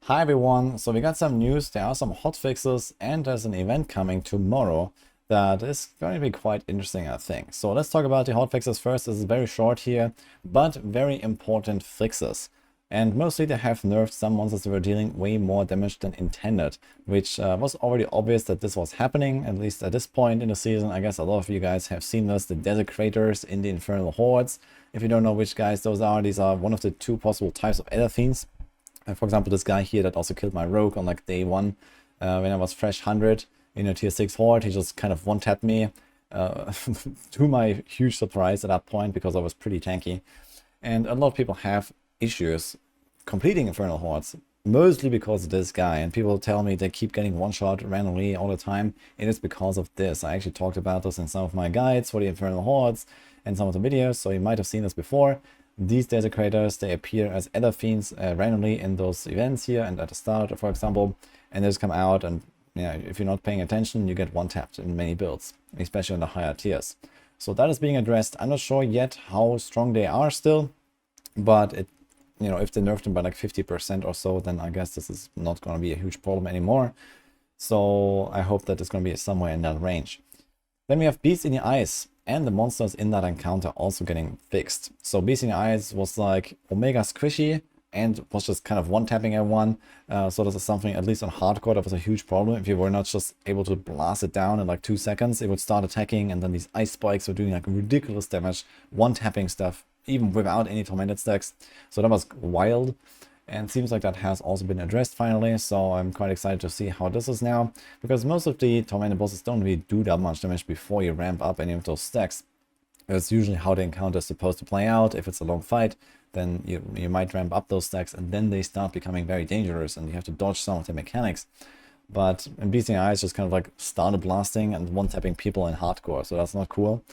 Hi everyone, so we got some news, there are some hotfixes and there's an event coming tomorrow that is going to be quite interesting, I think. So let's talk about the hotfixes first. This is very short here, but very important fixes. And mostly they have nerfed some monsters that were dealing way more damage than intended, which was already obvious that this was happening, at least at this point in the season. I guess a lot of you guys have seen this, the DESECRATORs in the Infernal Hordes. If you don't know which guys those are, these are one of the two possible types of Ether Fiends. For example, this guy here that also killed my rogue on like day 1 when I was fresh 100 in a tier 6 horde. He just kind of one-tapped me to my huge surprise at that point because I was pretty tanky. And a lot of people have issues completing Infernal Hordes, mostly because of this guy. And people tell me they keep getting one-shot randomly all the time. It is because of this. I actually talked about this in some of my guides for the Infernal Hordes and some of the videos, so you might have seen this before. These Desecrators, they appear as Ether Fiends randomly in those events here and at the start, for example, and they just come out and yeah, if you're not paying attention, you get one-tapped in many builds, especially in the higher tiers. So that is being addressed. I'm not sure yet how strong they are still, but it, you know, if they nerf them by like 50% or so, then I guess this is not going to be a huge problem anymore. So I hope that it's going to be somewhere in that range. Then we have Beast in the Eyes. And the monsters in that encounter also getting fixed. So Beast in the Eyes was like Omega Squishy and was just kind of one-tapping everyone. So this is something, at least on hardcore, that was a huge problem. If you were not just able to blast it down in like 2 seconds, it would start attacking and then these ice spikes were doing like ridiculous damage, one-tapping stuff, even without any tormented stacks. So that was wild. And it seems like that has also been addressed finally, so I'm quite excited to see how this is now, because most of the tormented bosses don't really do that much damage before you ramp up any of those stacks. That's usually how the encounter is supposed to play out. If it's a long fight, then you might ramp up those stacks and then they start becoming very dangerous and you have to dodge some of the mechanics. But in Beast in the Eyes just kind of like started blasting and one-tapping people in hardcore, so that's not cool.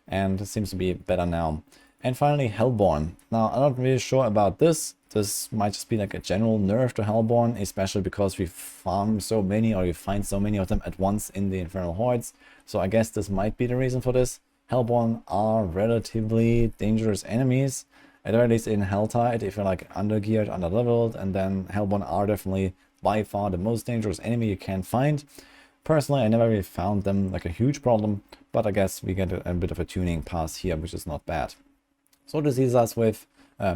And it seems to be better now. And finally, Hellborn. Now, I'm not really sure about this. This might just be like a general nerf to Hellborn, especially because we farm so many or we find so many of them at once in the Infernal Hordes. So I guess this might be the reason for this. Hellborn are relatively dangerous enemies, at the very least in Helltide, if you're like undergeared, underleveled, and then Hellborn are definitely by far the most dangerous enemy you can find. Personally, I never really found them like a huge problem, but I guess we get a bit of a tuning pass here, which is not bad. So this leaves us with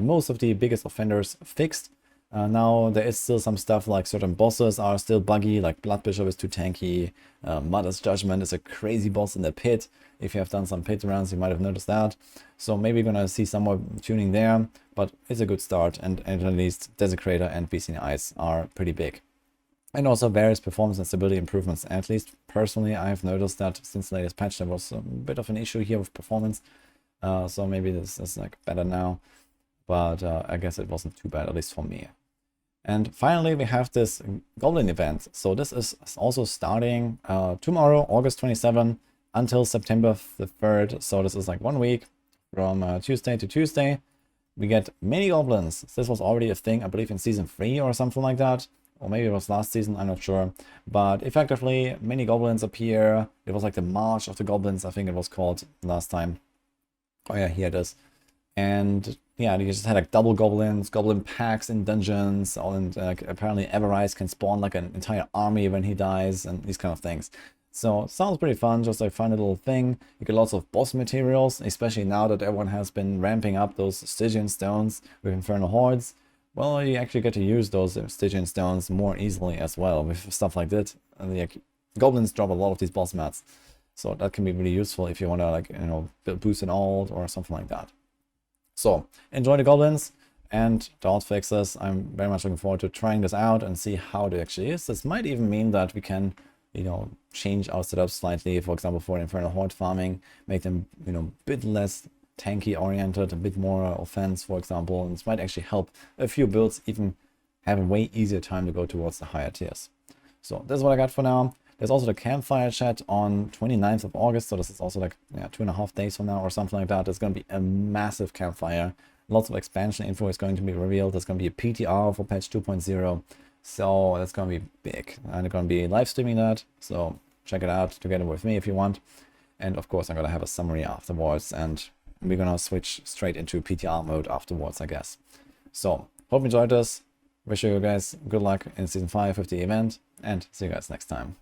most of the biggest offenders fixed. Now there is still some stuff like certain bosses are still buggy, like Blood Bishop is too tanky, Mother's Judgment is a crazy boss in the pit. If you have done some pit runs, you might have noticed that. So maybe you're gonna see some more tuning there, but it's a good start, and at least Desecrator and Beast in the Eyes are pretty big. And also various performance and stability improvements. At least personally, I've noticed that since the latest patch there was a bit of an issue here with performance. So maybe this is like better now, but I guess it wasn't too bad, at least for me. And finally, we have this Goblin event. So this is also starting tomorrow, August 27, until September the 3rd. So this is like 1 week from Tuesday to Tuesday. We get mini goblins. This was already a thing, I believe, in season 3 or something like that. Or maybe it was last season, I'm not sure. But effectively, mini goblins appear. It was like the March of the Goblins, I think it was called last time. Oh yeah, here it is. And yeah, you just had like double goblins, goblin packs in dungeons, and apparently Everrise can spawn like an entire army when he dies, and these kind of things. So sounds pretty fun, just a fun little thing. You get lots of boss materials, especially now that everyone has been ramping up those Stygian stones with Infernal Hordes. Well, you actually get to use those Stygian stones more easily as well with stuff like that. And the goblins drop a lot of these boss mats. So that can be really useful if you want to, like, you know, boost an ult or something like that. So enjoy the goblins and the hotfixes. I'm very much looking forward to trying this out and see how it actually is. This might even mean that we can, you know, change our setup slightly. For example, for Infernal Horde farming, make them, you know, a bit less tanky oriented, a bit more offense, for example. And this might actually help a few builds even have a way easier time to go towards the higher tiers. So this is what I got for now. There's also the campfire chat on 29th of August, so this is also like 2.5 days from now or something like that. It's going to be a massive campfire. Lots of expansion info is going to be revealed. There's going to be a PTR for patch 2.0, so that's going to be big. And I'm going to be live streaming that, so check it out together with me if you want. And of course I'm going to have a summary afterwards, and we're going to switch straight into PTR mode afterwards, I guess. So hope you enjoyed this. Wish you guys good luck in Season 5 with the event, and see you guys next time.